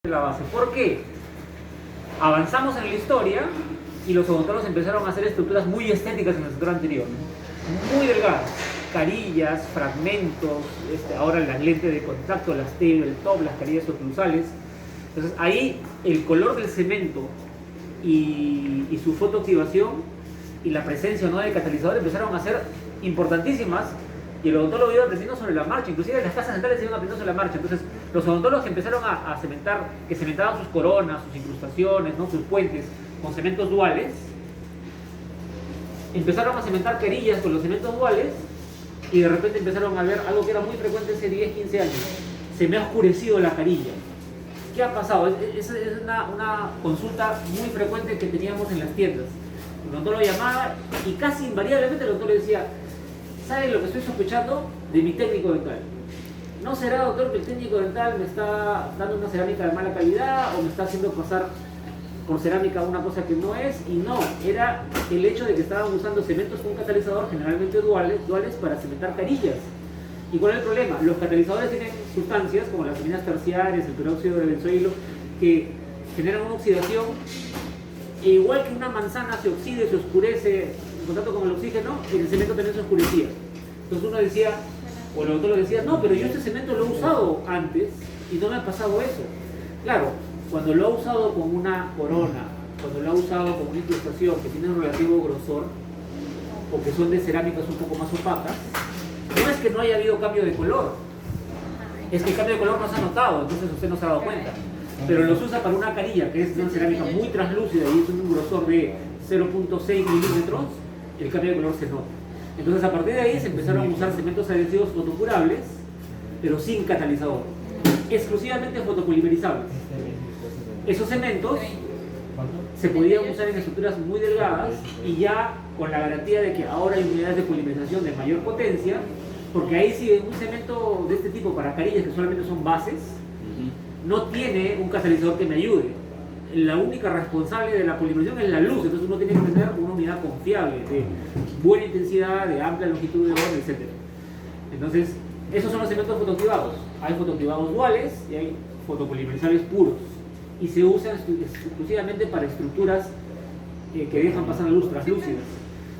la base. ¿Por qué? Avanzamos en la historia y los odontólogos empezaron a hacer estructuras muy estéticas en el sector anterior, muy delgadas, carillas, fragmentos, ahora la lente de contacto, las T, el top, las carillas oclusales. Entonces ahí el color del cemento y su fotoactivación y la presencia o no del catalizador empezaron a ser importantísimas. Y el odontólogo iba aprendiendo sobre la marcha, inclusive las casas dentales se iban aprendiendo sobre la marcha. Entonces, los odontólogos que empezaron a cementar, que cementaban sus coronas, sus incrustaciones, ¿no? Sus puentes con cementos duales, empezaron a cementar carillas con los cementos duales y de repente empezaron a ver algo que era muy frecuente hace 10, 15 años. Se me ha oscurecido la carilla. ¿Qué ha pasado? Es una consulta muy frecuente que teníamos en las tiendas. El odontólogo llamaba y casi invariablemente el odontólogo decía: ¿sabe lo que estoy sospechando de mi técnico dental? ¿No será, doctor, que el técnico dental me está dando una cerámica de mala calidad o me está haciendo pasar por cerámica una cosa que no es? Y no, era el hecho de que estaban usando cementos con catalizador, generalmente duales para cementar carillas. ¿Y cuál es el problema? Los catalizadores tienen sustancias como las aminas terciarias, el peróxido de benzoilo, que generan una oxidación, e igual que una manzana se oxida y se oscurece en contacto con el oxígeno, el cemento también se oscurecía. Entonces uno decía, o el doctor decía: no, pero yo este cemento lo he usado antes y no me ha pasado eso. Claro, cuando lo ha usado con una corona, cuando lo ha usado con una incrustación que tiene un relativo grosor, o que son de cerámicas un poco más opacas, no es que no haya habido cambio de color, es que el cambio de color no se ha notado, entonces usted no se ha dado cuenta. Pero los usa para una carilla que es de una cerámica muy translúcida y es un grosor de 0.6 milímetros, el cambio de color se nota. Entonces a partir de ahí se empezaron a usar cementos adhesivos fotocurables, pero sin catalizador, exclusivamente fotopolimerizables. Esos cementos se podían usar en estructuras muy delgadas y ya con la garantía de que ahora hay unidades de polimerización de mayor potencia, porque ahí sí un cemento de este tipo para carillas que solamente son bases, no tiene un catalizador que me ayude. La única responsable de la polimerización es la luz, entonces uno tiene que tener una unidad confiable, de buena intensidad, de amplia longitud de onda, etc. Entonces, esos son los cementos fotoactivados. Hay fotoactivados duales y hay fotopolimerizables puros. Y se usan exclusivamente para estructuras que dejan pasar la luz, translúcidas.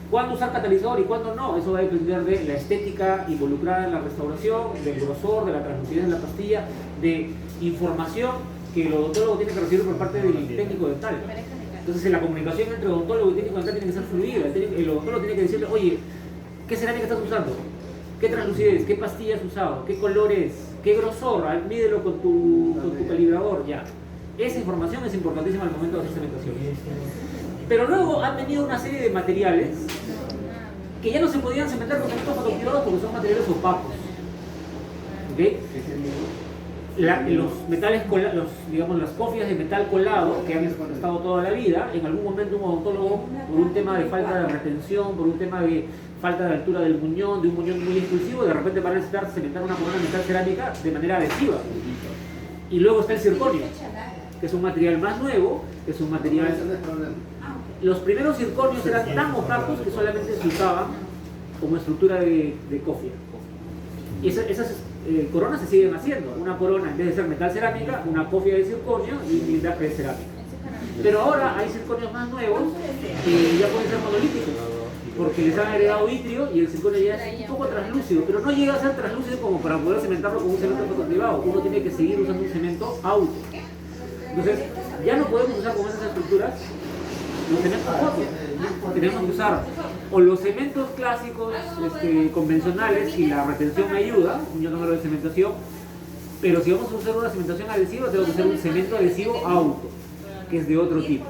¿Cuándo usar catalizador y cuándo no? Eso va a depender de la estética involucrada en la restauración, del grosor, de la translucidez de la pastilla, de información que el odontólogo tiene que recibir por parte del técnico dental. Entonces la comunicación entre odontólogo y técnico dental tiene que ser fluida. El odontólogo tiene que decirle: oye, ¿qué cerámica estás usando? ¿Qué translucidez? ¿Qué pastilla has usado? ¿Qué color es? ¿Qué grosor? Mídelo con tu calibrador, ya. Esa información es importantísima al momento de hacer cementación. Pero luego han venido una serie de materiales que ya no se podían cementar con cementos fotoactivados porque son materiales opacos. ¿Okay? Los metales digamos, las cofias de metal colado que han estado toda la vida, en algún momento un odontólogo, por un tema de falta de retención, por un tema de falta de altura del muñón, de un muñón muy impulsivo, de repente va a necesitar cementar una corona de metal cerámica de manera adhesiva. Y luego está el circonio, que es un material más nuevo, que es un material... Los primeros circonios eran tan opacos que solamente se usaban como estructura de cofia. Y esas coronas se siguen haciendo. Una corona, en vez de ser metal cerámica, una cofia de circonio y blindaje de cerámica. Pero ahora hay circonios más nuevos que ya pueden ser monolíticos, porque les han agregado vitrio y el circonio ya es un poco translúcido, pero no llega a ser translúcido como para poder cementarlo con un cemento fotoactivado. Uno tiene que seguir usando un cemento auto. Entonces, ya no podemos usar con esas estructuras los cementos foto. Tenemos que usar o los cementos clásicos convencionales, si la retención me ayuda, yo número de cementación, pero si vamos a usar una cementación adhesiva, tengo que usar un cemento adhesivo auto, que es de otro tipo.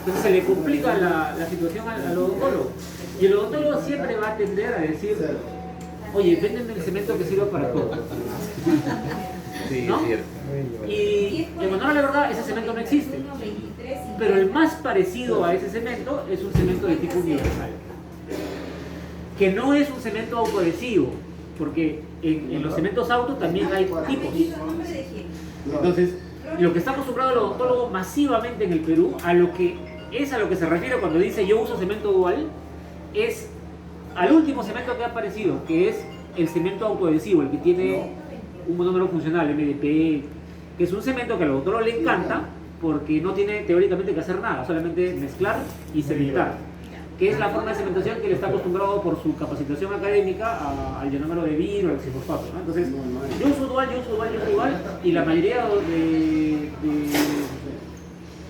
Entonces se le complica la situación al odontólogo. Y el odontólogo siempre va a tender a decir: oye, véndeme el cemento que sirva para todo. Sí, ¿no? es cierto. Y en honor a la verdad, ese cemento no existe. Pero el más parecido a ese cemento es un cemento de tipo universal, que no es un cemento autoadhesivo, porque en los cementos auto también hay tipos. Entonces, lo que está acostumbrado el odontólogo masivamente en el Perú, a lo que se refiere cuando dice yo uso cemento dual, es al último cemento que ha aparecido, que es el cemento autoadhesivo, el que tiene un monómero funcional, MDP, que es un cemento que al odontólogo le encanta porque no tiene teóricamente que hacer nada, solamente mezclar y cementar, que es la forma de cementación que él está acostumbrado por su capacitación académica al ionómero de vidrio, al xilofosfato, ¿no? Entonces, yo uso dual, y la mayoría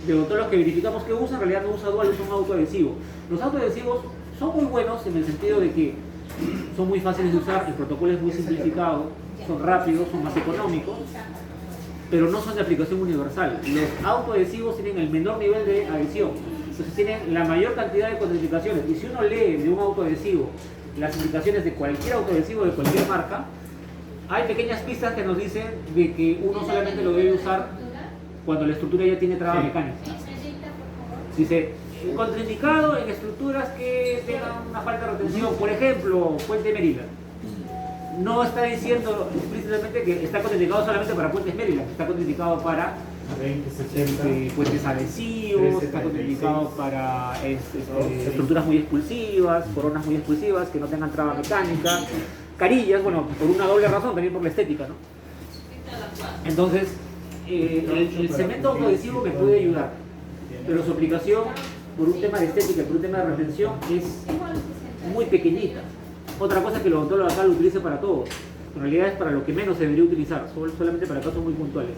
de odontólogos que verificamos que usan, en realidad no usa dual, usa un autoadhesivo. Los autoadhesivos son muy buenos en el sentido de que son muy fáciles de usar, el protocolo es muy simplificado, son rápidos, son más económicos, pero no son de aplicación universal. Los autoadhesivos tienen el menor nivel de adhesión, entonces tienen la mayor cantidad de contraindicaciones, y si uno lee de un autoadhesivo las indicaciones de cualquier autoadhesivo de cualquier marca, hay pequeñas pistas que nos dicen de que uno solamente lo debe usar cuando la estructura ya tiene traba mecánica. Dice, contraindicado en estructuras que tengan una falta de retención, por ejemplo, puente Maryland. No está diciendo explícitamente que está contraindicado solamente para puentes Maryland, está contraindicado para puentes adhesivos, está contraindicado para estructuras muy expulsivas, coronas muy expulsivas, que no tengan traba mecánica, carillas, bueno, por una doble razón, también por la estética, ¿no? Entonces, el cemento autoadhesivo me puede ayudar, pero su aplicación por un tema de estética y por un tema de retención es muy pequeñita. Otra cosa es que el odontólogo acá lo utilice para todo, en realidad es para lo que menos se debería utilizar, solamente para casos muy puntuales.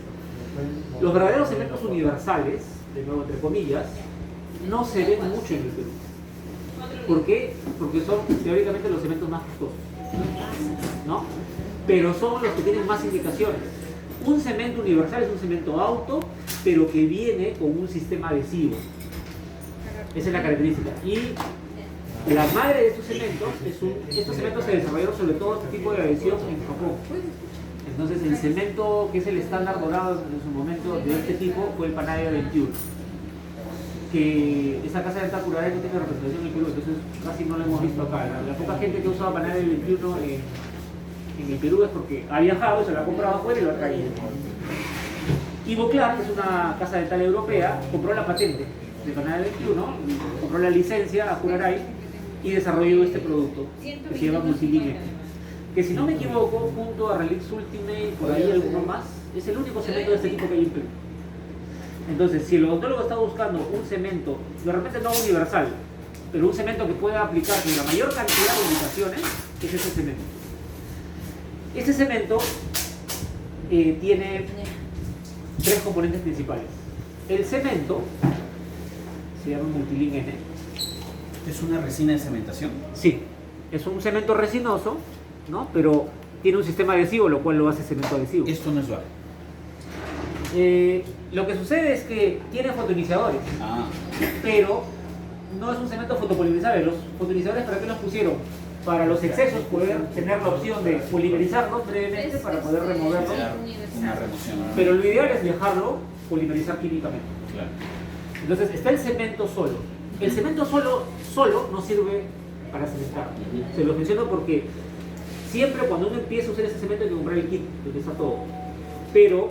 Los verdaderos cementos universales, de nuevo entre comillas, no se ven mucho en el Perú. ¿Por qué? Porque son teóricamente los cementos más costosos, ¿no? Pero son los que tienen más indicaciones. Un cemento universal es un cemento auto, pero que viene con un sistema adhesivo. Esa es la característica. Y la madre de estos cementos, estos cementos se desarrollaron sobre todo este tipo de adhesión en Japón. Entonces el cemento que es el estándar dorado en su momento de este tipo fue el Panadea 21. Que esa casa de Tacuray no tiene representación en el Perú, entonces casi no lo hemos visto acá. La poca gente que ha usado Panadea 21 en el Perú es porque ha viajado, se lo ha comprado afuera y lo ha traído. Y Beauclerk, que es una casa dental europea, compró la patente de Panadea 21, compró la licencia a Curaray y desarrolló este producto que se llama Multiline, que si no me equivoco, junto a Relix Ultimate y por ahí alguno más, es el único cemento de este tipo que hay en Perú. Entonces, si el odontólogo está buscando un cemento, de repente no universal, pero un cemento que pueda aplicar con la mayor cantidad de indicaciones, es ese cemento. Este cemento tiene tres componentes principales. El cemento se llama Multiline N. ¿Es una resina de cementación? Sí, es un cemento resinoso, ¿no? Pero tiene un sistema adhesivo, lo cual lo hace cemento adhesivo. Esto no es dual. Lo que sucede es que tiene fotoiniciadores, pero no es un cemento fotopolimerizable. Los fotoiniciadores, ¿para qué los pusieron? Para los excesos poder tener la opción de polimerizarlos brevemente para poder removerlos. Una remoción. Pero lo ideal es dejarlo polimerizar químicamente. Claro. Entonces está el cemento solo. El cemento solo no sirve para cementar. Se lo menciono porque siempre cuando uno empieza a usar ese cemento hay que comprar el kit, donde está todo. Pero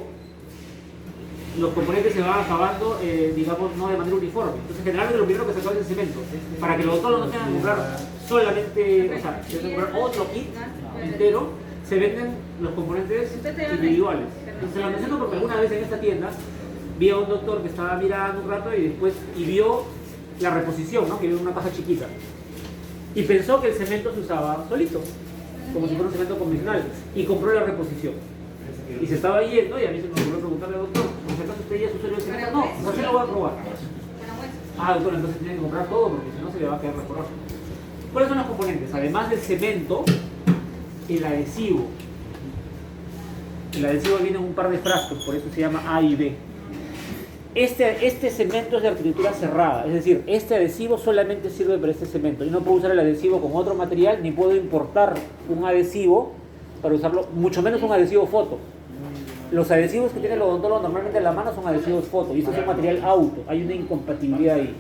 los componentes se van acabando, digamos, no de manera uniforme. Entonces, generalmente lo primero que se acaba es el cemento. Para que los odontólogos no tengan que comprar solamente, o sea, tienen que comprar otro kit entero, se venden los componentes individuales. Entonces, se lo menciono porque alguna vez en esta tienda vi a un doctor que estaba mirando un rato y vio la reposición, ¿no? Que vio una caja chiquita. Y pensó que el cemento se usaba solito, como si fuera un cemento convencional, y compró la reposición. Y se estaba yendo y a mí se me ocurrió preguntarle al doctor, ¿por si acaso usted ya es usuario de cemento? No, pues así lo voy a probar. Ah, doctor, entonces tiene que comprar todo porque si no se le va a quedar reforzado. ¿Cuáles son los componentes? Además del cemento, el adhesivo. El adhesivo viene en un par de frascos, por eso se llama A y B. Este cemento es de arquitectura cerrada, es decir, este adhesivo solamente sirve para este cemento. Yo no puedo usar el adhesivo con otro material, ni puedo importar un adhesivo para usarlo, mucho menos un adhesivo foto. Los adhesivos que tiene el odontólogo normalmente en la mano son adhesivos foto, y esto es un material auto, hay una incompatibilidad ahí.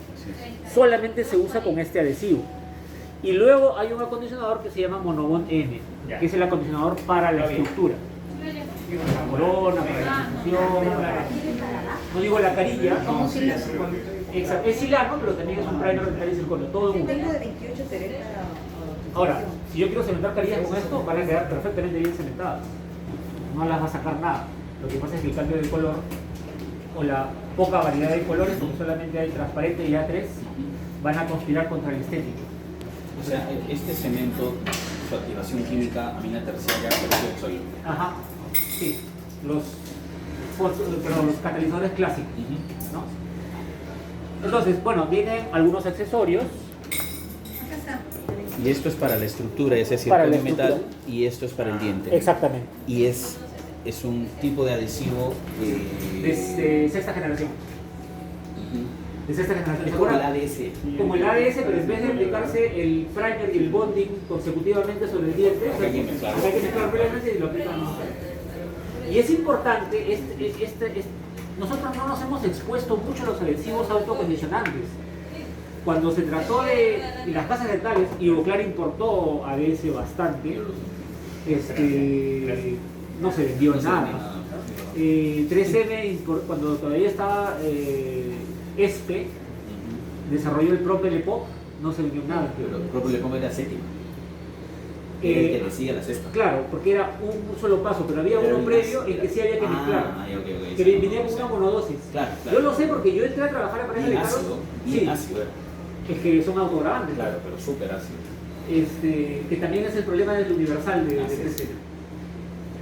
Solamente se usa con este adhesivo. Y luego hay un acondicionador que se llama Monobond N, que es el acondicionador para la estructura. Para la corona, para la institución, no digo la carilla, no, exacto, es silano, pero también es un primer dental y circonio, todo en uno. Ahora, si yo quiero cementar carillas con esto, van a quedar perfectamente bien cementadas, no las va a sacar nada. Lo que pasa es que el cambio de color o la poca variedad de colores, porque solamente hay transparente y A3, van a conspirar contra el estético. O sea, este cemento, su activación química, amina terciaria, peróxido de sodio. Ajá, sí, los catalizadores clásicos, ¿no? Entonces, bueno, vienen algunos accesorios. Y esto es para la estructura, ese Para la circonio metal, estructura. y esto es para el diente. Exactamente. Y es un tipo de adhesivo De sexta generación. De sexta generación. Es ¿Se como el acuerdan? ADS. Como el ADS, pero en vez de aplicarse el primer y el bonding consecutivamente sobre el diente, Acá hay que mezclarlo. acá hay que mezclar previamente y lo aplicamos. Y es importante, nosotros no nos hemos expuesto mucho a los adhesivos autocondicionantes. Cuando se trató de las casas dentales, y Ivoclar importó ADS bastante, no se vendió nada. 3M, cuando todavía estaba ESPE, desarrolló el Propel Epoch, no se vendió nada. Pero el propio le pongo era séptima. Era el que le sigue a la sexta. Claro, porque era un solo paso, pero había Pero uno previo en que sí había que mezclar. Ok. Que venía con una monodosis. Claro. Yo lo sé porque yo entré a trabajar a pareja de Bien carros. ácido, Sí, bien ácido. es que son autograbantes. Claro, pero súper ácido. Que también es el problema del universal de Así es.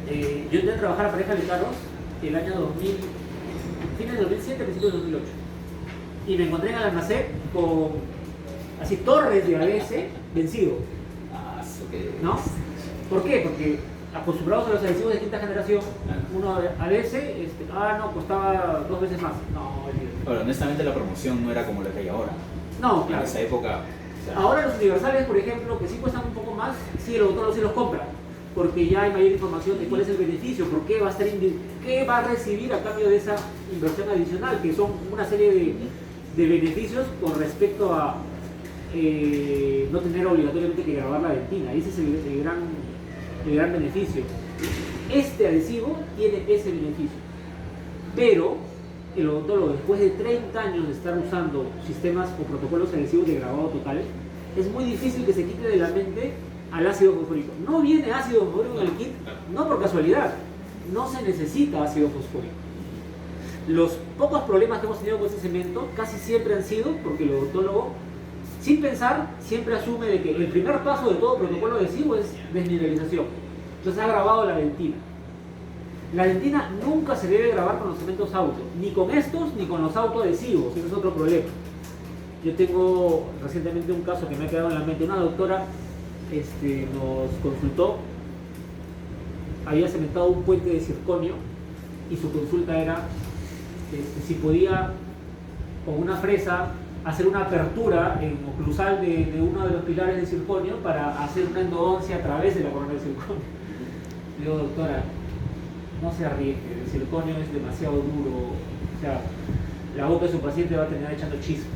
3M. Yo entré a trabajar a pareja de carros el año 2000, fines de 2007, principios de 2008. Y me encontré en el almacén con así torres de ABS vencido. ¿No? ¿Por qué? Porque acostumbrados a los adhesivos de quinta generación, uno ABS, costaba 2 veces más. No, olvídate. Pero honestamente la promoción no era como la que hay ahora. No, En claro. esa época. O sea, Ahora los universales, por ejemplo, que sí cuestan un poco más, sí, el autor sí los compra, porque ya hay mayor información de cuál es el beneficio, por qué va a estar qué va a recibir a cambio de esa inversión adicional, que son una serie de beneficios con respecto a no tener obligatoriamente que grabar la dentina. Ese es el gran beneficio. Este adhesivo tiene ese beneficio, pero el odontólogo, después de 30 años de estar usando sistemas o protocolos adhesivos de grabado total, es muy difícil que se quite de la mente al ácido fosfórico. No viene ácido fosfórico en el kit, no por casualidad, no se necesita ácido fosfórico. Los pocos problemas que hemos tenido con este cemento casi siempre han sido porque el odontólogo, sin pensar, siempre asume de que el primer paso de todo protocolo adhesivo es desmineralización. Entonces ha grabado la dentina. La dentina nunca se debe grabar con los cementos auto, ni con estos ni con los autoadhesivos, ese es otro problema. Yo tengo recientemente un caso que me ha quedado en la mente. Una doctora nos consultó, había cementado un puente de circonio y su consulta era si podía con una fresa hacer una apertura en oclusal de uno de los pilares de circonio para hacer una endodoncia a través de la corona de circonio. Le digo, doctora, no se arriesgue, el circonio es demasiado duro, o sea, la boca de su paciente va a terminar echando chispas.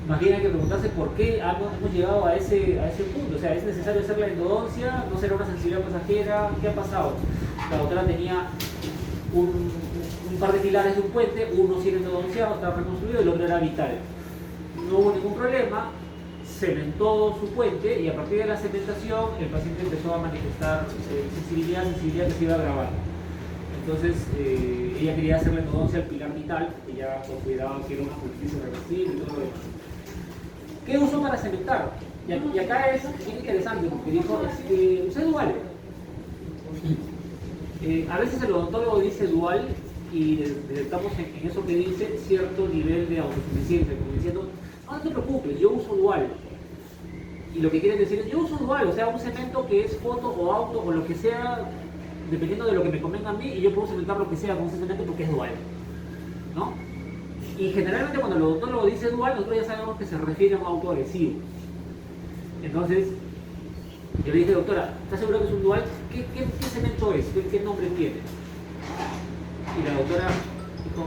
Más bien hay que preguntarse por qué hemos llegado a ese punto. O sea, ¿es necesario hacer la endodoncia? ¿No será una sensibilidad pasajera? ¿Qué ha pasado? La doctora tenía un par de pilares de un puente, uno sin endodonciado, estaba reconstruido, y el otro era vital. No hubo ningún problema, cementó su puente y a partir de la cementación el paciente empezó a manifestar sensibilidad que se iba agravando. Entonces ella quería hacer la endodoncia al pilar vital, que ya consideraba que era una superficie reversible y todo lo demás. ¿Qué usó para cementar? Y acá es bien interesante porque dijo, usé dual. A veces el odontólogo dice dual y detectamos en eso que dice cierto nivel de autosuficiencia, como diciendo, no te preocupes, yo uso dual. Y lo que quieren decir es, yo uso dual, o sea, un cemento que es foto o auto o lo que sea, dependiendo de lo que me convenga a mí, y yo puedo cementar lo que sea con ese cemento porque es dual, ¿no? Y generalmente cuando el odontólogo dice dual, nosotros ya sabemos que se refiere a un autoadhesivo. Entonces, yo le dije, doctora, ¿estás segura que es un dual? ¿Qué cemento es? ¿Qué nombre tiene? Y la doctora dijo,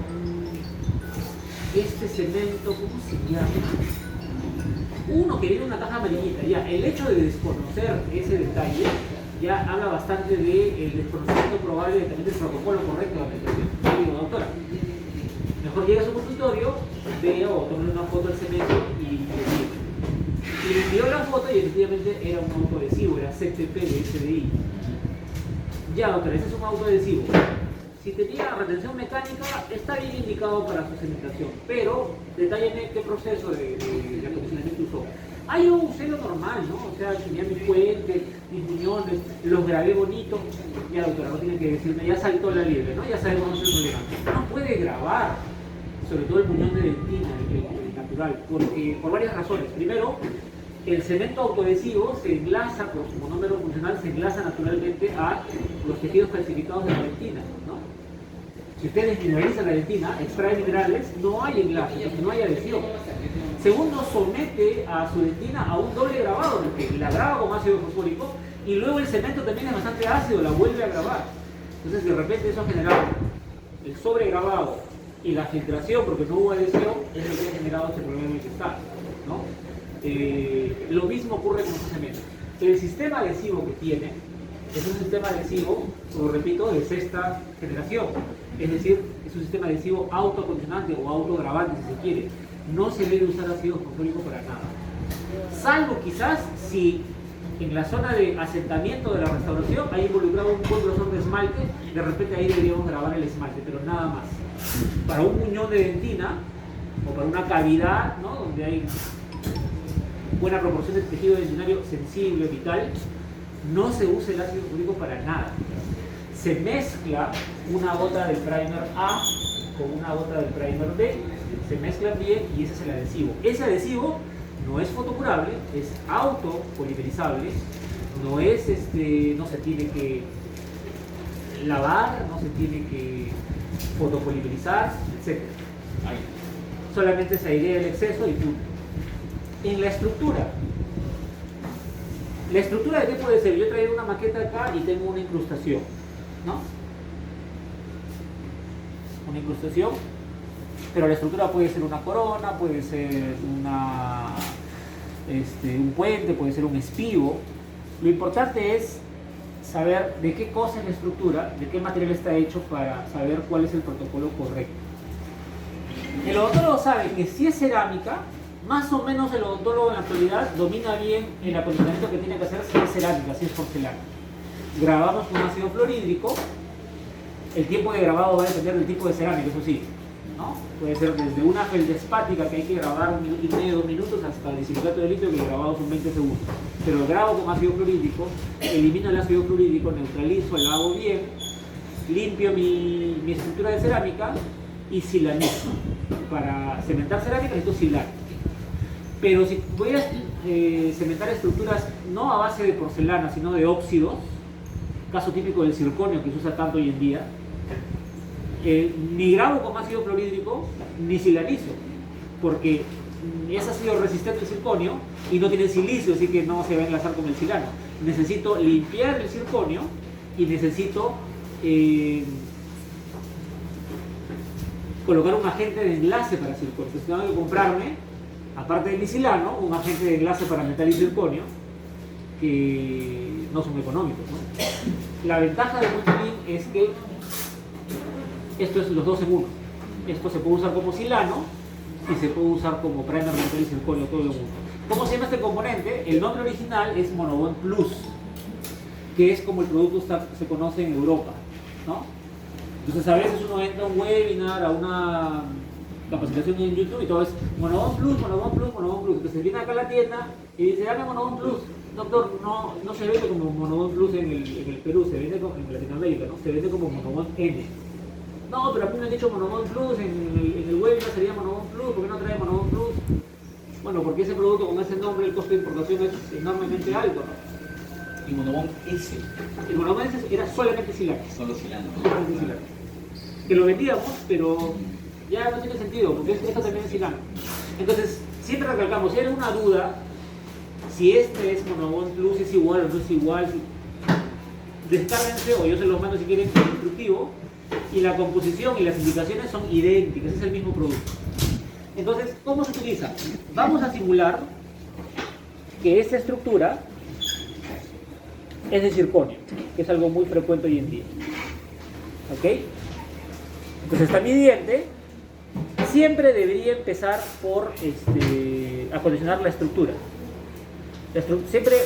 este cemento, ¿cómo se llama? Uno que viene en una caja amarillita. Ya, el hecho de desconocer ese detalle ya habla bastante del desconocimiento probable también del protocolo correcto de la aplicación. Yo digo, doctora, mejor llega a su consultorio, vea o tome una foto del cemento y le diga. Y me envió la foto y efectivamente era un autoadhesivo, era CTP de SDI. Ya, doctora, ese es un autoadhesivo. Si tenía retención mecánica, está bien indicado para su cementación, pero detálleme qué proceso de acondicionamiento usó. Ah, yo usé lo normal, ¿no? O sea, tenía mis puentes, mis muñones, los grabé bonito. Ya, doctora, no tiene que decirme, ya saltó la liebre, ¿no? Ya sabemos dónde es el problema. No puede grabar, sobre todo el muñón de dentina, el natural, porque, por varias razones. Primero, el cemento autoadhesivo se enlaza, por su monómero funcional, se enlaza naturalmente a los tejidos calcificados de la dentina, ¿no? Si ustedes mineralizan la dentina, extraen minerales, no hay enlace, no hay adhesión. Segundo, somete a su dentina a un doble grabado, porque la graba con ácido fosfórico y luego el cemento también es bastante ácido, la vuelve a grabar. Entonces, de repente, eso ha generado el sobregrabado y la filtración, porque no hubo adhesión, es lo que ha generado este problema en el que está, ¿no? Lo mismo ocurre con los cementos. El sistema adhesivo que tiene es un sistema adhesivo, como repito, de sexta generación. Es decir, es un sistema adhesivo autocondicionante o autogravante, si se quiere. No se debe usar ácido fosfórico para nada. Salvo quizás si en la zona de asentamiento de la restauración hay involucrado un buen grosor de esmalte, de repente ahí deberíamos grabar el esmalte, pero nada más. Para un muñón de dentina o para una cavidad, ¿no?, donde hay buena proporción de tejido dentinario sensible, vital, no se usa el ácido fosfórico para nada. Se mezcla una gota del primer A con una gota del primer B, se mezclan bien y ese es el adhesivo. Ese adhesivo no es fotocurable, es autopolimerizable, no es no se tiene que lavar, no se tiene que fotopolimerizar, etc. Solamente se airea el exceso y punto. En la estructura de qué puede ser, yo he traído una maqueta acá y tengo una incrustación, ¿no? Una incrustación, pero la estructura puede ser una corona, puede ser un puente, puede ser un espigo. Lo importante es saber de qué cosa es la estructura, de qué material está hecho para saber cuál es el protocolo correcto. El odontólogo sabe que si es cerámica, más o menos el odontólogo en la actualidad domina bien el acondicionamiento que tiene que hacer si es cerámica, si es porcelana. Grabamos con ácido fluorhídrico, el tiempo de grabado va a depender del tipo de cerámica, eso sí, ¿no? Puede ser desde una feldespática que hay que grabar 1 minuto y medio, 2 minutos, hasta el disilicato de litio que el grabado son 20 segundos. Pero grabo con ácido fluorhídrico, elimino el ácido fluorhídrico, neutralizo, la hago bien, limpio mi estructura de cerámica y silanizo. Para cementar cerámica necesito silar. Pero si voy a cementar estructuras no a base de porcelana, sino de óxidos, caso típico del circonio que se usa tanto hoy en día, ni grabo con ácido fluorhídrico ni silanizo, porque es ácido resistente el circonio y no tiene silicio, así que no se va a enlazar con el silano. Necesito limpiar el circonio y necesito colocar un agente de enlace para circonio. Entonces tengo que comprarme, aparte del silano, un agente de enlace para metal y circonio que no son económicos, ¿no? La ventaja de Multilin es que esto es los dos en uno. Esto se puede usar como silano y se puede usar como primer, metal y circonio, todo en uno. ¿Cómo se llama este componente? El nombre original es Monobond Plus, que es como el producto se conoce en Europa, ¿no? Entonces a veces uno entra a un webinar, a una capacitación en YouTube y todo es Monobond Plus, Monobond Plus, Monobond Plus. Entonces viene acá a la tienda y dice, dame Monobond Plus. Doctor, no se vende como Monobond Plus en el Perú, se vende como en Latinoamérica, ¿no? Se vende como Monobond N. No, pero a mí me han dicho Monobond Plus, en el webinar sería Monobond Plus, ¿por qué no trae Monobond Plus? Bueno, porque ese producto con ese nombre, el costo de importación es enormemente alto, ¿no? Y Monobond S. El Monobond S era solamente silano. Solo silano. Solamente silano. Que lo vendíamos, pero ya no tiene sentido, porque esto también es silano. Entonces, siempre recalcamos, si hay alguna duda, si este es Monobond Plus, es igual o no es igual, descárguense o yo se los mando si quieren el instructivo, y la composición y las indicaciones son idénticas, es el mismo producto. Entonces, ¿cómo se utiliza? Vamos a simular que esta estructura es de circonio, que es algo muy frecuente hoy en día. ¿Ok? Entonces está mi diente. Siempre debería empezar por acondicionar la estructura. Siempre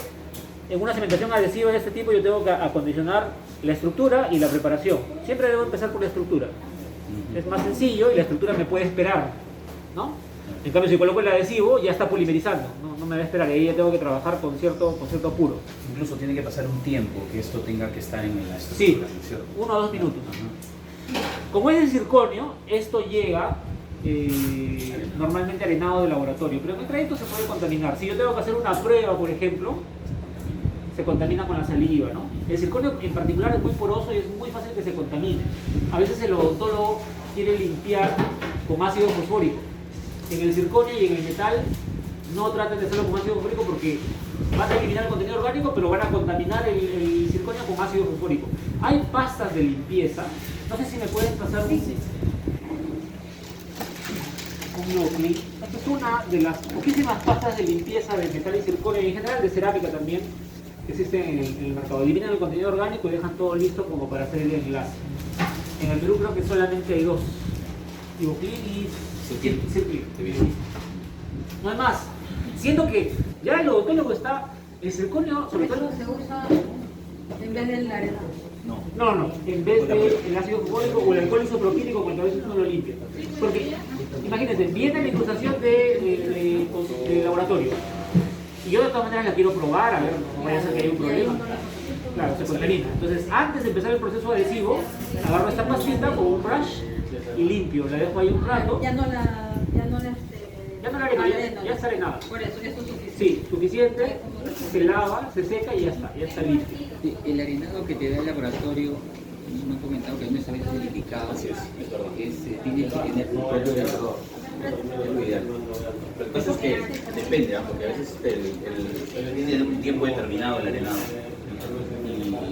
en una cementación adhesiva de este tipo yo tengo que acondicionar la estructura y la preparación. Siempre debo empezar por la estructura. Es más sencillo y la estructura me puede esperar, ¿no? En cambio, si coloco el adhesivo, ya está polimerizando, no me va a esperar, ahí ya tengo que trabajar con cierto apuro. Incluso tiene que pasar un tiempo que esto tenga que estar en la Sí, estructura, ¿no es cierto? 1 o 2 minutos. Como es de circonio, esto llega normalmente arenado de laboratorio, pero en el trayecto se puede contaminar. Si yo tengo que hacer una prueba, por ejemplo, se contamina con la saliva, ¿no? El circonio en particular es muy poroso y es muy fácil que se contamine. A veces el odontólogo quiere limpiar con ácido fosfórico. En el circonio y en el metal no traten de hacerlo con ácido fosfórico porque van a eliminar el contenido orgánico, pero van a contaminar el circonio con ácido fosfórico. Hay pastas de limpieza, no sé si me pueden pasar un Nuoclean. Esta es una de las poquísimas pastas de limpieza de metal y circonio y en general de cerámica también que existen en el mercado. Eliminan el contenido orgánico y dejan todo listo como para hacer el enlace. En el Perú creo que solamente hay 2. Nuoclean y Circlip. No hay más. Siendo que ya el odontólogo está, el circonio, sobre todo se usa en vez del arena. No, en vez del ácido fosfórico o el alcohol isopropílico cuando a veces uno lo limpia. Porque, imagínense, viene la incrustación de laboratorio y yo de todas maneras la quiero probar, a ver, no vaya a ser que haya un problema. Claro, se contamina. Entonces, antes de empezar el proceso adhesivo, agarro esta pastita con un brush y limpio, la dejo ahí un rato. Ya no la arena, ya está arenada. Por eso es suficiente. Sí, suficiente, se lava, se seca y ya está limpio. El arenado que te da el laboratorio, me han comentado que no es a veces delicado, tiene que tener un propio aerador, es lo ideal. Pero el caso es que depende, porque a veces tiene un tiempo determinado el arenado.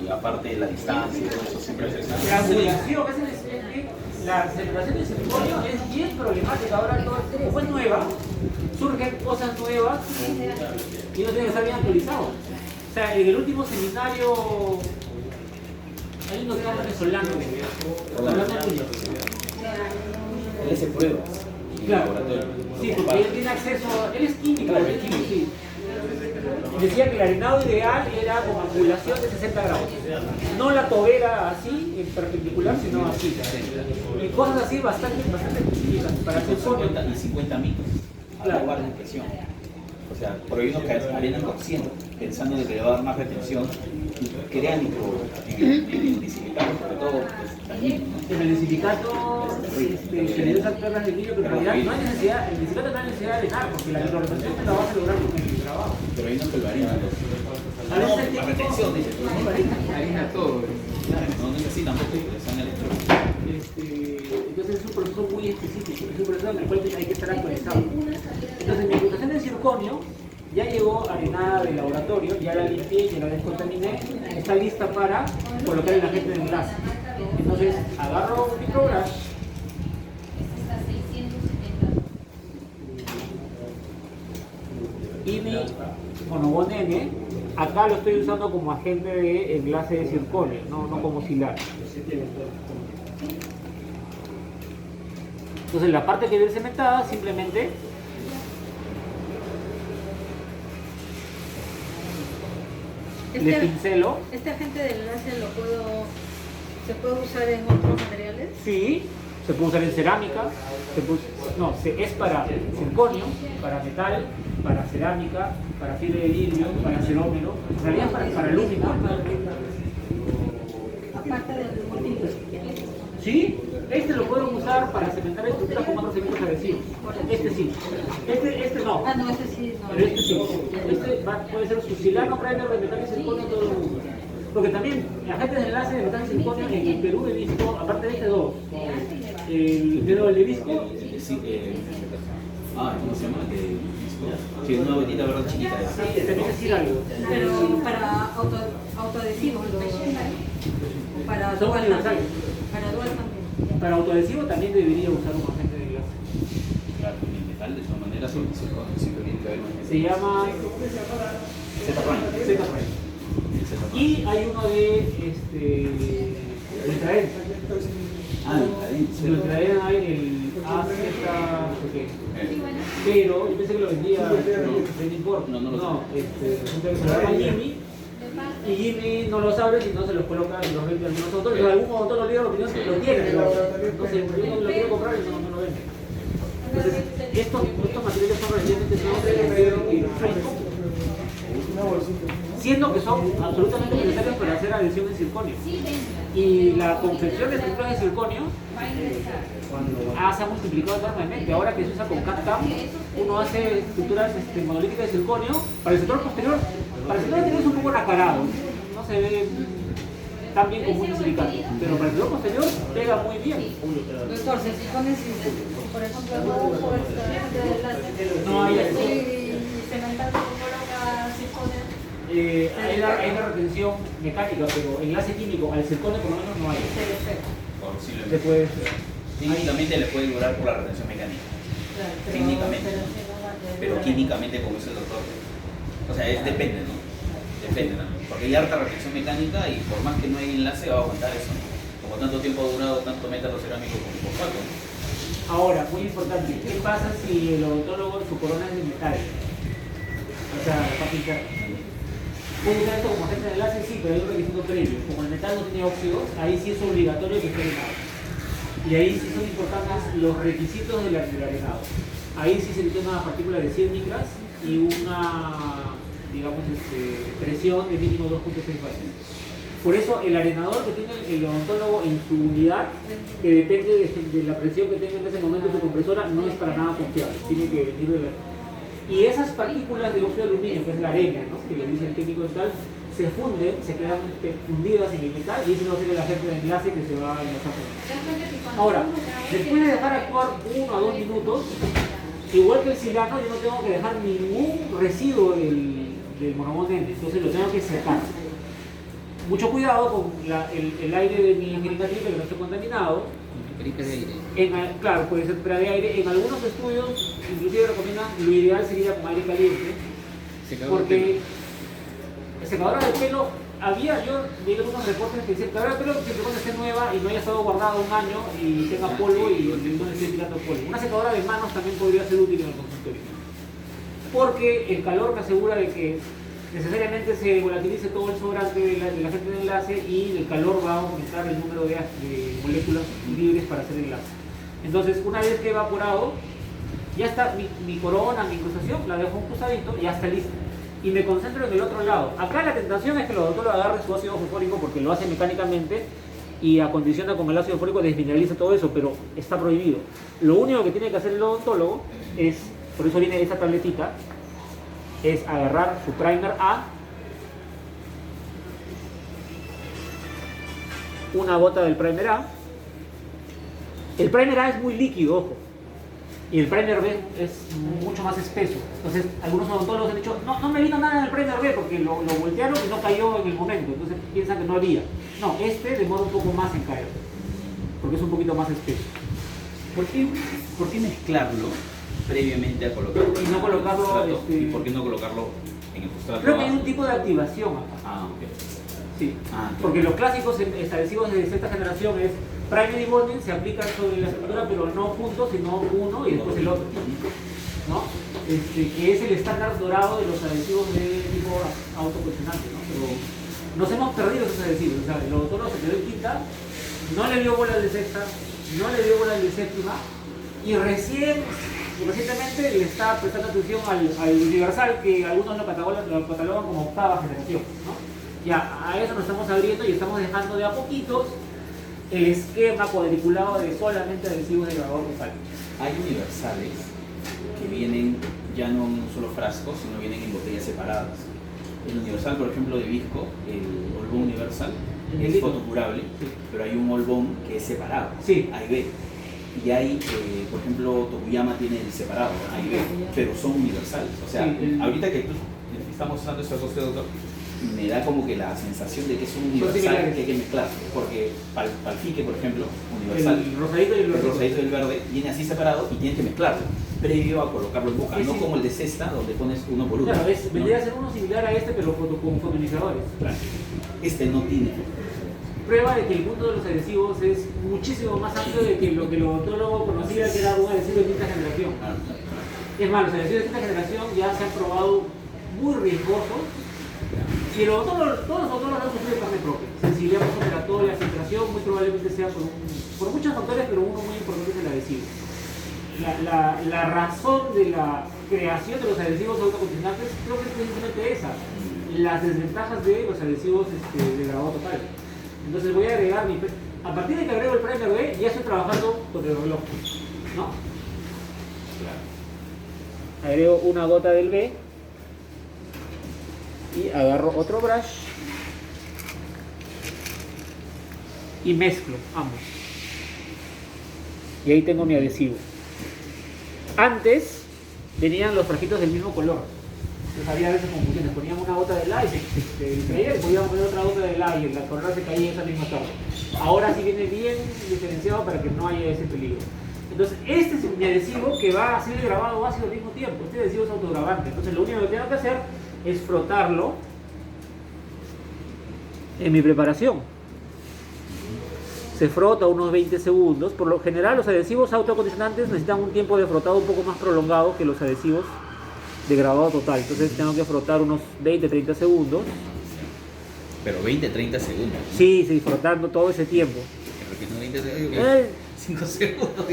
Y aparte la distancia y todo eso siempre es La angulación, la celebración del circonio es bien problemática. Ahora, como es nueva, surgen cosas nuevas y no tiene que estar bien actualizado. O sea, en el último seminario hay unos venezolanos hablando mucho. Él hace pruebas en el Claro, laboratorio. sí, porque él tiene acceso, él es químico, Claro, él es químico, sí. Decía que el arenado ideal era con angulación de 60 grados. No la tobera así, en perpendicular, sino así. Y cosas así bastante específicas para hacer 50 y 50 micros a Claro. lugar de presión. O sea, por ahí uno que arenan con 100, pensando de que le va a dar más retención, y crean en el disilicado, sobre todo, pues, también, ¿no? En el disipicato se le dio esas perlas de vidrio, pero en realidad no hay necesidad, el disipicato no hay necesidad de arenar, porque la microretención te la vas a lograr con el trabajo. Pero ahí no te lo arenan. A veces el La típico- retención, dice, pero no la Arena todo. no es así tampoco, le han electro. Entonces es un proceso muy específico, es un proceso en el cual hay que estar actualizado. Entonces mi incrustación de circonio ya llegó arenada del laboratorio, ya la limpié, ya la descontaminé, está lista para colocar el agente de enlace. Entonces agarro un microbrush y mi Bonobón N, acá lo estoy usando como agente de enlace de circonio, no como silar. Entonces la parte que viene cementada simplemente le pincelo. Este agente de enlace se puede usar en otros materiales. Sí, se puede usar en cerámica, es para circonio, para metal, para cerámica, para fibra de vidrio, para cerómero, en realidad para alumina. Aparte del multiple. Sí, este lo pueden usar para cementar estructuras con otros elementos adhesivos. Este sí, este no. Ah, no, este sí, no. Pero este sí, puede ser fusilano, primer de metal y circonio, todo el mundo. Porque también, agentes de enlace de metal y circonio en el Perú he visto, aparte de este dos, el dedo del Levisco, ¿Cómo se llama? Sí, una botita verde chiquita. también es algo. Pero para autoadhesivos, o para Son dual universales. también. Para dual también. Para autoadhesivo también debería usar un agente de enlace. Claro, con el metal de todas maneras siempre tiene que haber un Se llama Z-Prime. Z-Prime. Y hay uno de Ultraen. Ultraen hay el AZ, pero yo pensé que lo vendía de import. No lo sé. Resulta que se lo llama Jimmy Y Jimmy no los abre y no se los coloca y los vende a algunos autores. Pero algún autor lo diga la opinión, lo tiene, pero no sé, yo no lo quiero comprar y no lo vende. Entonces, estos materiales son relativamente nuevos, siendo que son absolutamente necesarios para hacer adhesión en circonio. Y la confección de estructuras de circonio se ha multiplicado enormemente. Ahora que se usa con CAD-CAM, uno hace estructuras monolíticas de circonio. Para el sector posterior, para el sector anterior es un poco nacarado, no se ve tan bien como un silicato, pero para el sector posterior pega muy bien. Doctor, si pones, por ejemplo, no fuerza de láser, No hay y cemental coloca circonio. Hay una retención mecánica, pero enlace químico al circonio por lo menos no hay. Se puede. Técnicamente le puede durar por la retención mecánica. Técnicamente. Pero químicamente, como dice el doctor. O sea, depende, ¿no? Depende, ¿no? Porque hay harta retención mecánica y por más que no hay enlace va a aguantar eso, ¿no? Como tanto tiempo ha durado tanto método cerámico como fosfato, ¿no? Ahora, muy importante, ¿qué pasa si el odontólogo su corona es de metal? O sea, para pintar. Puede usar esto como agente de enlace, sí, pero hay un requisito previo. Como el metal no tiene óxidos, ahí sí es obligatorio que esté arenado. Y ahí sí son importantes los requisitos del arenado. Ahí sí se necesita una partícula de 100 micras y una, digamos, presión de mínimo 2.6 bares. Por eso el arenador que tiene el odontólogo en su unidad, que depende de la presión que tenga en ese momento su compresora, no es para nada confiable. Tiene que venir de la... Y esas partículas de óxido de aluminio, que es la arena, ¿no?, que le dice el técnico tal, se funden, se quedan fundidas en el metal y ese va a ser el agente de enlace que se va a enlazar. Ahora, después de dejar actuar 1 a 2 minutos, igual que el silano, yo no tengo que dejar ningún residuo del monomonente, entonces lo tengo que secar. Mucho cuidado con el aire de mi jeringa triple que no esté contaminado. Claro, puede ser spray de aire. En algunos estudios, inclusive recomiendan, lo ideal sería con aire caliente. Porque secadora de pelo, yo vi algunos reportes que decían secadora de pelo siempre cuando esté nueva y no haya estado guardada un año y tenga polvo y no esté tirando polvo. Una secadora de manos también podría ser útil en el consultorio. Porque el calor me asegura de que necesariamente se volatilice todo el sobrante del agente de enlace y el calor va a aumentar el número de moléculas libres para hacer el enlace. Entonces, una vez que he evaporado, ya está mi corona, mi incrustación, la dejo un cruzadito y ya está lista. Y me concentro en el otro lado. Acá la tentación es que el odontólogo agarre su ácido fosfórico porque lo hace mecánicamente y acondiciona con el ácido fosfórico, desmineraliza todo eso, pero está prohibido. Lo único que tiene que hacer el odontólogo es, por eso viene esta tabletita, es agarrar su primer A, una gota del primer A. El primer A es muy líquido, ojo, y el primer B es mucho más espeso. Entonces, algunos odontólogos han dicho, no me vino nada en el primer B porque lo voltearon y no cayó en el momento, entonces piensan que no había. No, demora un poco más en caer, porque es un poquito más espeso. ¿Por qué mezclarlo previamente a colocarlo? Y no colocarlo... ¿Y por qué no colocarlo en el sustrato? Creo que hay un tipo de activación acá. Ah, ok. Sí, Okay. porque los clásicos establecidos de cierta generación es primer y bonding, se aplican sobre la estructura, pero no juntos, sino uno y después el otro, ¿no? Que es el estándar dorado de los adhesivos de tipo autopresionante, ¿no? Pero nos hemos perdido esos adhesivos, o sea, el odontólogo se quedó en quinta, no le dio bola de sexta, no le dio bola de séptima, y recientemente le está prestando atención al universal, que algunos lo catalogan como octava generación, ¿no? Ya, a eso nos estamos abriendo y estamos dejando de a poquitos el esquema cuadriculado de solamente adhesivos de grabador metal. Hay universales que vienen ya no en un solo frasco, sino vienen en botellas separadas. El universal, por ejemplo, de Visco, el Olbón universal, es fotocurable, sí, pero hay un Olbón que es separado, sí, A y B. Y hay, por ejemplo, Tokuyama tiene el separado, A y B, pero son universales. O sea, sí, ahorita que estamos usando estos dos dedos, me da como que la sensación de que es un universal que hay que mezclar, porque Palfique, por ejemplo, universal, el rosadito y el rosadito y el verde viene así separado y tienes que mezclarlo previo a colocarlo en boca, no como el de cesta donde pones uno por uno. Claro, vendría a ser uno similar a pero con fotonizadores. Claro. Este no tiene. Prueba de que el mundo de los adhesivos es muchísimo más amplio de que lo que el odontólogo conocía que era un adhesivo de quinta generación. Es más, los adhesivos de quinta generación ya se han probado muy riesgosos Y todos los autores han sufrido carne propia. Sensibilidad postoperatoria, filtración, muy probablemente sea por muchos factores, pero uno muy importante es el adhesivo. La razón de la creación de los adhesivos autocondicionantes creo que es precisamente esa, las desventajas de los adhesivos de grabado total. Entonces voy a agregar a partir de que agrego el primer B, ya estoy trabajando con el reloj, ¿no? Agrego una gota del B y agarro otro brush y mezclo ambos. Y ahí tengo mi adhesivo. Antes venían los frajitos del mismo color. Entonces había a veces confusiones. Poníamos una gota de la y se caía, y podíamos poner otra gota de la y la color se caía esa misma tarde. Ahora sí viene bien diferenciado para que no haya ese peligro. Entonces este es mi adhesivo que va a ser grabado básico al mismo tiempo. Este adhesivo es autograbante. Entonces lo único que tengo que hacer es frotarlo en mi preparación. Se frota unos 20 segundos. Por lo general los adhesivos autoacondicionantes necesitan un tiempo de frotado un poco más prolongado que los adhesivos de grabado total. Entonces tengo que frotar unos 20-30 segundos. Pero 20-30 segundos. Sí, frotando todo ese tiempo. Repito, 20 segundos. 5 segundos.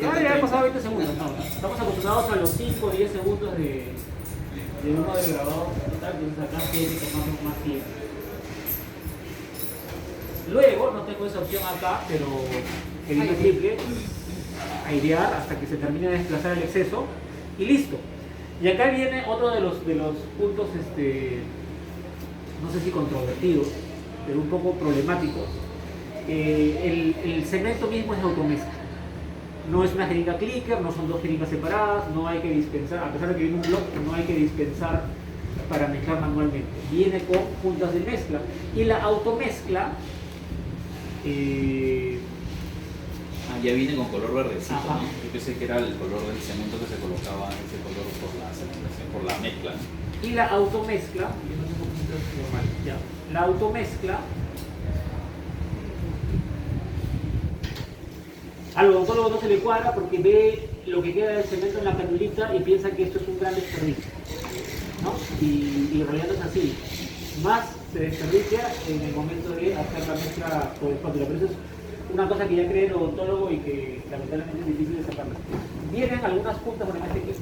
Ya han pasado 20 segundos. No. Estamos acostumbrados a los 5 o 10 segundos de uno de grabado total. Entonces acá tiene que tomar más tiempo. Luego, no tengo esa opción acá, pero edito triple, airear hasta que se termine de desplazar el exceso y listo. Y acá viene otro de los puntos, no sé si controvertidos, pero un poco problemáticos. El cemento mismo es automezcla. No es una jeringa clicker, no son dos jeringas separadas, no hay que dispensar, a pesar de que viene un bloque, no hay que dispensar para mezclar manualmente. Viene con puntas de mezcla. Y la automezcla ya viene con color verdecito, ajá, ¿no? Yo pensé que era el color del cemento que se colocaba, ese color por la mezcla, ¿no? Y la automezcla, la automezcla, al odontólogo no se le cuadra porque ve lo que queda del cemento en la canulita y piensa que esto es un gran desperdicio, ¿no? Y en realidad no es así. Más se desperdicia en el momento de hacer la mezcla por espátula. Pero eso es una cosa que ya cree el odontólogo y que lamentablemente es difícil de sacarla. Vienen algunas puntas, bueno, en este que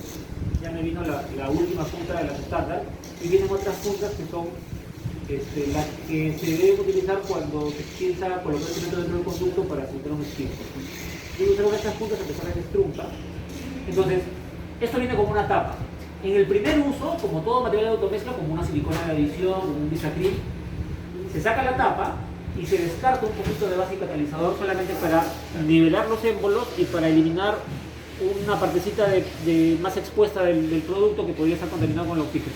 ya me vino la última punta de las estándar, y vienen otras puntas que son las que se deben utilizar cuando se piensa colocar el cemento dentro del conducto para filtrar un espíritu. Yo uso estas puntas a pesar de que es trunca. Entonces, esto viene como una tapa. En el primer uso, como todo material de automezcla, como una silicona de adición, como un bisacril, se saca la tapa y se descarta un poquito de base y catalizador solamente para nivelar los émbolos y para eliminar una partecita más expuesta del producto que podría estar contaminado con el oxígeno.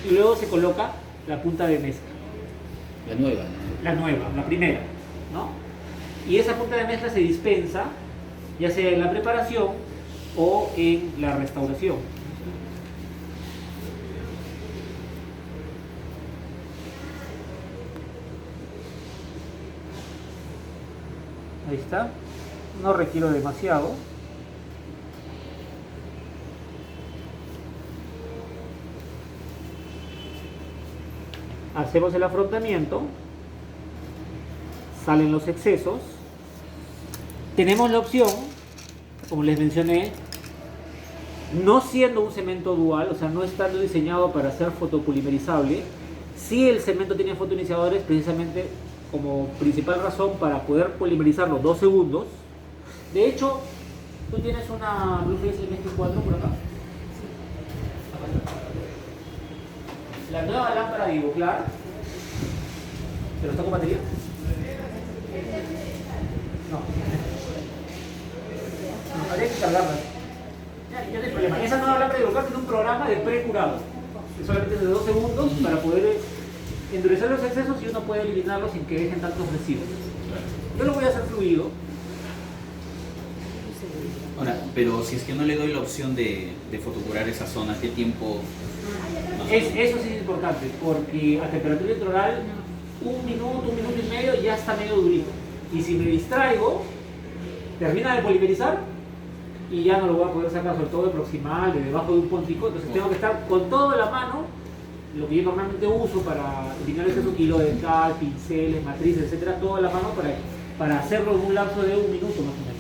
Y luego se coloca la punta de mezcla. La nueva, ¿no? La nueva, la primera, ¿no? Y esa punta de mezcla se dispensa, ya sea en la preparación o en la restauración. Ahí está, no requiero demasiado. Hacemos el afrontamiento, salen los excesos. Tenemos la opción, como les mencioné, no siendo un cemento dual, o sea, no estando diseñado para ser fotopolimerizable, si el cemento tiene fotoiniciadores precisamente como principal razón para poder polimerizarlo 2 segundos. De hecho, tú tienes una Blueface MX4 por acá. La nueva lámpara de Ivoclar, ¿pero está con batería? No. No, habría que cargarla. Ya no hay problema. Esa nueva lámpara de Ivoclar tiene un programa de pre-curado, que solamente es de 2 segundos para poder endurecer los excesos y uno puede eliminarlos sin que dejen tantos residuos. Yo lo voy a hacer fluido. Ahora, pero si es que no le doy la opción de fotocurar esa zona, ¿qué tiempo? Eso sí es importante, porque a temperatura intraoral, un minuto y medio ya está medio durito. Y si me distraigo, termina de polimerizar y ya no lo voy a poder sacar, sobre todo de proximal, de debajo de un pontico. Entonces tengo que estar con todo en la mano lo que yo normalmente uso para eliminar exceso, hilo de cal, pinceles, matrices, etcétera, todo a la mano para hacerlo en un lapso de 1 minuto más o menos.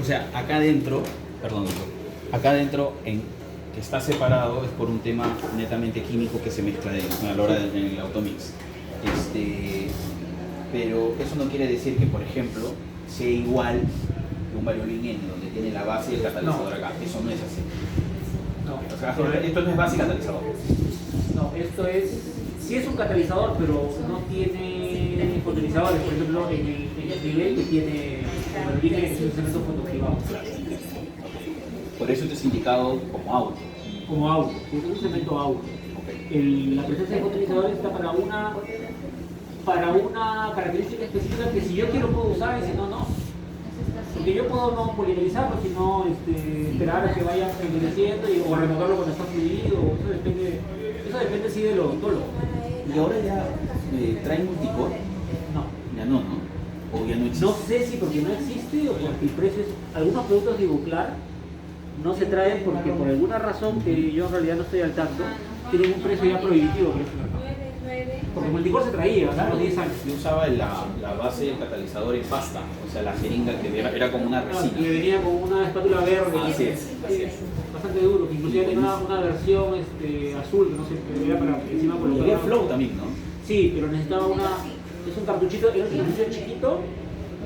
O sea, acá adentro, perdón, doctor, acá adentro que está separado es por un tema netamente químico que se mezcla a la hora del automix. Pero eso no quiere decir que, por ejemplo, sea igual que un Variolin N, donde tiene la base y el catalizador acá. Eso no es así. No, O sea, esto no es base y catalizador. no, esto sí es un catalizador, pero no tiene fotonizadores, por ejemplo, en el nivel que tiene el Variolin N, que es un cemento fotoactivado. Por eso esto es indicado como auto. Como auto, es un cemento auto. La presencia de fotonizadores está para una característica específica que si yo quiero puedo usar y si no, no. Porque yo puedo no polimerizarlo, sino esperar a que vaya endureciendo o removerlo cuando está fluido. Eso depende sí del odontólogo. ¿Y ahora ya traen multicore? No. Ya no, ¿no? ¿O ya no existe? No sé si porque no existe o porque el precio es... Algunos productos de Ivoclar no se traen porque por alguna razón que yo en realidad no estoy al tanto, tienen un precio ya prohibitivo por este mercado. Porque Multicore se traía, ¿verdad? A los 10 años. Yo usaba la base del catalizador en pasta, o sea, la jeringa que era como una resina. Le venía con una espátula verde. Así es. Bastante duro, que inclusive tenía una versión azul, que no sé, que era para encima Y colocar. había flow también, ¿no? Sí, pero necesitaba es un cartuchito, era un cartuchito chiquito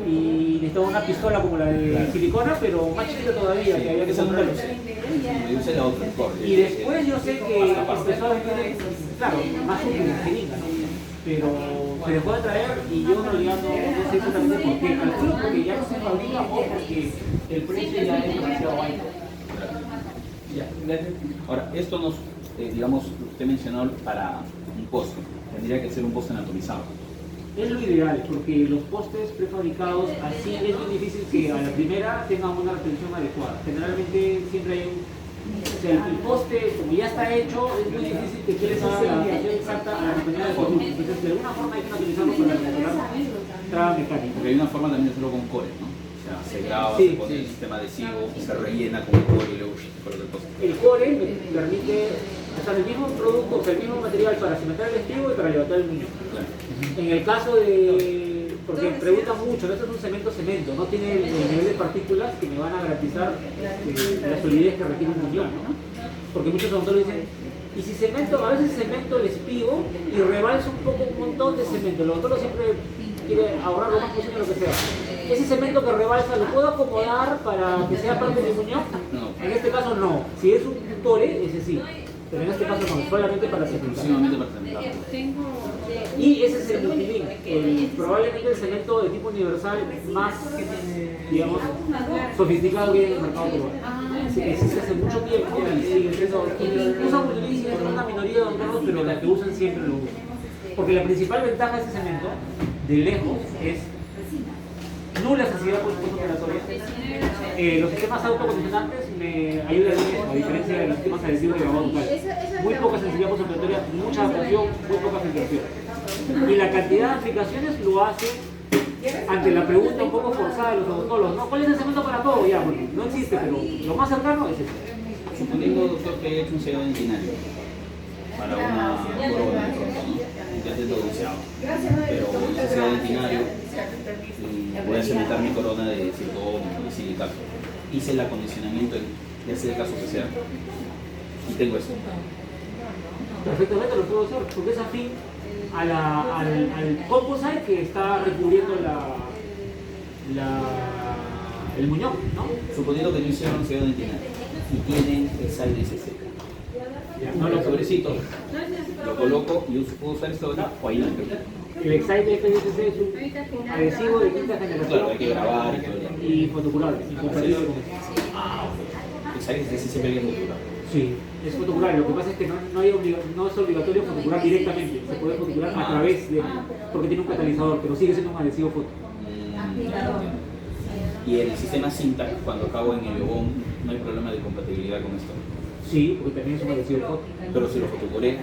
y necesitaba una pistola como la de silicona, pero más chiquita todavía, que había que Esa nunca comprar. lo usé. Me usé la otra, Y después yo sé que empezó a vender, claro, más útil en jeringa, ¿no? Pero se dejó de traer y yo en realidad no sé exactamente por qué. Calculo porque ya no se fabrica o porque el precio ya es demasiado alto. Ya, gracias. Ahora, esto nos, digamos, usted mencionó para un poste. Tendría que ser un poste anatomizado. Es lo ideal, porque los postes prefabricados así es muy difícil que a la primera tengan una retención adecuada. Generalmente siempre hay o sea, el poste, como ya está hecho, es muy difícil que quieres hacer la adaptación exacta a la anatomía del producto. Entonces, de alguna forma hay que utilizarlo para recuperar traba mecánica. Porque hay una forma también de hacerlo con core, ¿no? O sea, se graba, Sí, se pone sí. el sistema adhesivo, se rellena con core y luego se coloca el poste. El core me permite usar el mismo producto, o sea, el mismo material para cimentar el estribo y para levantar el muñón. Claro. En el caso de, porque preguntan mucho, ¿no? Esto es un cemento, no tiene el nivel de partículas que me van a garantizar la solidez que requiere un muñón, ¿no? Porque muchos autores dicen, y si cemento, a veces cemento el espigo y rebalsa un poco un montón de cemento. El autor siempre quiere ahorrar lo más posible lo que sea. Ese cemento que rebalsa, ¿lo puedo acomodar para que sea parte de mi muñón? No. En este caso no. Si es un tore, ese sí. Pero en este caso no, solamente para cementar. Exclusivamente para cementar. Y ese es el multilink, probablemente el cemento de tipo universal más, digamos, sofisticado que hay en el mercado peruano. Existe hace mucho tiempo y sigue siendo. Usan multilink, es una minoría de odontólogos, pero la que usan siempre lo usan. Porque la principal ventaja de ese cemento, de lejos, es nula sensibilidad postoperatoria. Los sistemas autocondicionantes me ayudan en eso, a diferencia de los sistemas adhesivos de grabado bucal. Muy poca sensibilidad postoperatoria, mucha adaptación, muy poca filtración. Y la cantidad de aplicaciones lo hace ante la pregunta un poco forzada de los odontólogos, ¿no? ¿Cuál es el cemento para todo? Ya, porque no existe, pero lo más cercano es este. Suponiendo, doctor, que he hecho un sellado dentinario para una corona de pronto, ¿no? Ya tengo denunciado. Pero ese sellado dentinario voy a cementar mi corona de silicón y silicato. Hice el acondicionamiento, ya sea el caso que sea, y tengo esto. Perfectamente lo puedo hacer, porque es afín al composite que está recubriendo el muñón, ¿no? Suponiendo que no hicieron un sellado dentinario y tienen el side SC. No lo Sobrecito, lo coloco y puedo usar esto ahora o ahí no. El Excite FSC es un adhesivo de quinta generación. Claro, hay que grabar y todo. Y fotocurable, incompatible con eso. Ah, ok. El side SC siempre hay que modular. Sí, es fotocurable. Lo que pasa es que no es obligatorio fotocurar directamente. Se puede fotocurar a través de, porque tiene un catalizador, pero sigue siendo un adhesivo foto. Y el sistema Cinta, cuando acabo en el Obon, no hay problema de compatibilidad con esto. Sí, porque también es un adhesivo foto. Pero si lo fotocuré,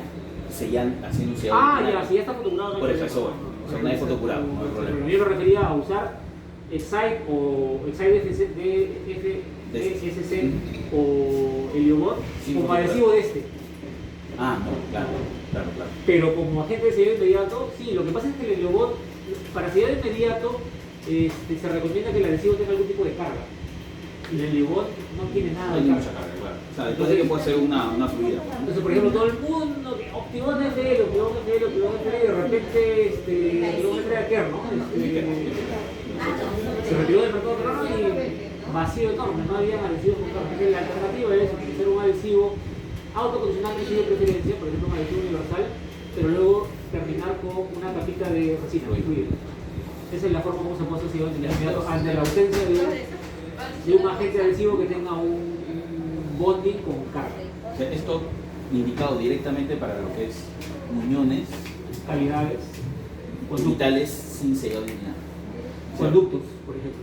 haciendo un sellado. Ah, ya, si ya está fotocurado. Por eso, eso bueno. O sea, una vez fotocurado, no hay problema. Yo me refería a usar Excite o Excite DSC o Heliobot Sí, como porque- adhesivo de este. Ah, no, claro. Pero como agente de sellado inmediato, sí, lo que pasa es que el Heliobot, para sellado inmediato, se recomienda que el adhesivo tenga algún tipo de carga. Y el Heliobot no tiene nada No de hay carga. mucha carga, claro. O sea, entonces que puede ser una fluida. Entonces, por ejemplo, todo el mundo que optimó en FL, optimó en FL, optimó en FL, y de repente optimó en FL a Kern, ¿no? Se retiró del mercado peruano y vacío enorme, no había adhesivos con carga. Entonces, la alternativa es utilizar un adhesivo autocondicional que sigue preferencia, por ejemplo, un adhesivo universal, pero luego terminar con una capita de resina incluida. Esa es la forma como se puede hacer sellado inmediato ante la ausencia de un agente adhesivo que tenga un bonding con carga. O sea, esto indicado directamente para lo que es muñones Calidades, conductos, orbitales sin sellado ni nada. conductos, por ejemplo,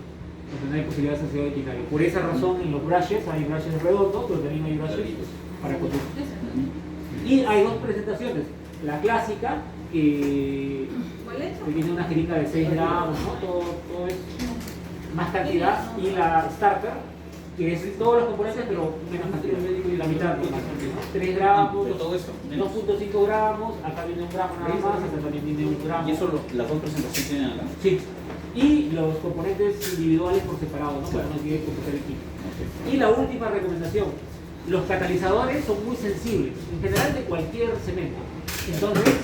donde no hay posibilidad de sellado quinario. Por esa razón en los brushes hay brushes redondos, pero también hay brushes para conductos. Y hay dos presentaciones, la clásica que tiene una jeringa de 6 gramos, ¿no? todo es más cantidad, y la starter que es todos los componentes pero menos cantidad, la mitad, ¿no? 3 gramos, Pero todo eso, menos. 2.5 gramos, acá viene 1 gramo nada más, acá también viene 1 gramo. Y eso las dos presentaciones tienen acá. Sí. Y los componentes individuales por separado, ¿no? Claro. Para no tiene que completar el kit. Y la última recomendación, los catalizadores son muy sensibles, en general de cualquier cemento. Entonces,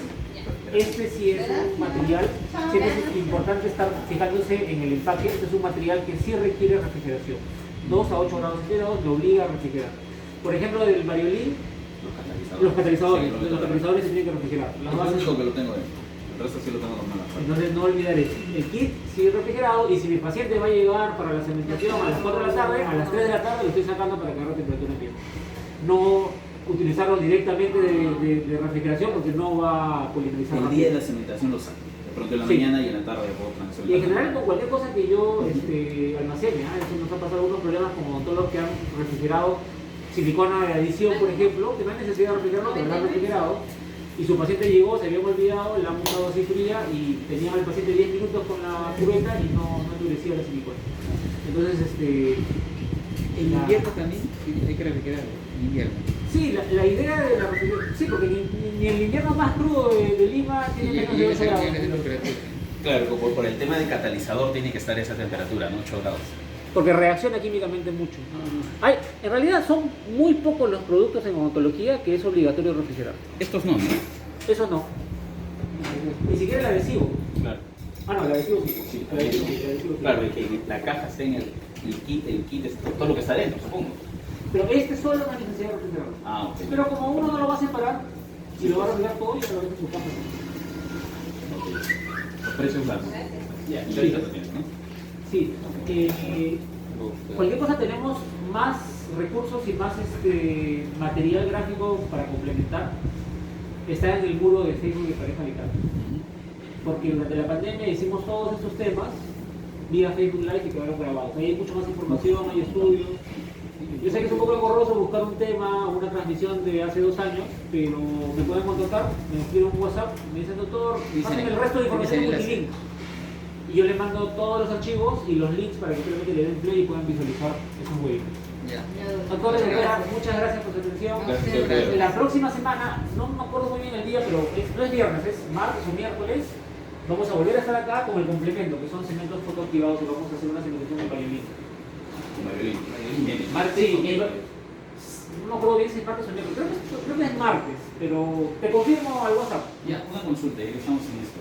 este sí es un material, siempre es importante estar fijándose en el empaque, este es un material que sí requiere refrigeración. 2 a 8 grados centígrados lo obliga a refrigerar. Por ejemplo, del Variolin, los catalizadores, Sí, los catalizadores se tienen que refrigerar. Las Es lo bases- único que lo tengo dentro. El resto sí lo tengo normal. Entonces no olvidar eso. El kit sigue refrigerado y si mi paciente va a llegar para la cementación a las 4 de la tarde, a las 3 de la tarde lo estoy sacando para que agarre temperatura ambiente. No utilizarlo directamente de refrigeración porque no va a polimerizar El rápido. día de la cementación lo saco. De pronto en la Sí. mañana y en la tarde puedo transferir. Y en general con cualquier cosa que yo almacene, eso nos ha pasado algunos problemas como todos los que han refrigerado silicona de adición, por ejemplo, que no hay necesidad de refrigerarlo, pero lo han refrigerado. Y su paciente llegó, se había olvidado, la han usado así fría y tenía al paciente 10 minutos con la cubeta y no endurecía la silicona. Entonces, En invierno también hay que refrigerar, en invierno. sí, la idea de la refrigeración, sí, porque ni el invierno más crudo de Lima tiene menos de 8 grados. Claro, por el tema del catalizador tiene que estar a esa temperatura, ¿no? 8 grados. Porque reacciona químicamente mucho. En realidad son muy pocos los productos en odontología que es obligatorio refrigerar. Estos no, ¿no? Eso no. Ni siquiera el adhesivo. Claro. Ah, no, el adhesivo sí. Sí, El adhesivo sí, el adhesivo sí. Claro, que la caja esté en el kit es todo lo que está dentro, supongo. Pero este solo no hay necesidad de refrigerarlo. Ah, ok. Pero como uno no lo va a separar, si lo va a refrigerar todo, ya lo deja en su caja. Los precios bajos. Ya, y ahorita lo tienes, ¿no? Sí. Cualquier cosa tenemos más recursos y más material gráfico para complementar. Está en el muro de Facebook de Pareja Vital. Porque durante la pandemia hicimos todos estos temas vía Facebook Live y quedaron grabados. Ahí hay mucha más información, hay estudios. Yo sé que es un poco engorroso buscar un tema, una transmisión de hace 2 años, pero me pueden contactar, me escriben un WhatsApp, me dicen doctor, pasen el resto de información en multilink. Y yo le mando todos los archivos y los links para que simplemente le den play y puedan visualizar esos webinars. Ya. Doctor, muchas gracias por su atención. Gracias. La próxima semana, no me acuerdo muy bien el día, pero no es viernes, es martes o miércoles. Vamos a volver a estar acá con el complemento, que son cementos fotoactivados y vamos a hacer una cementación de Variolin. Martes Sí, o miércoles. no me acuerdo bien si es martes o miércoles, creo que es martes, pero te confirmo al WhatsApp. Ya, una consulta, ya que estamos en esto.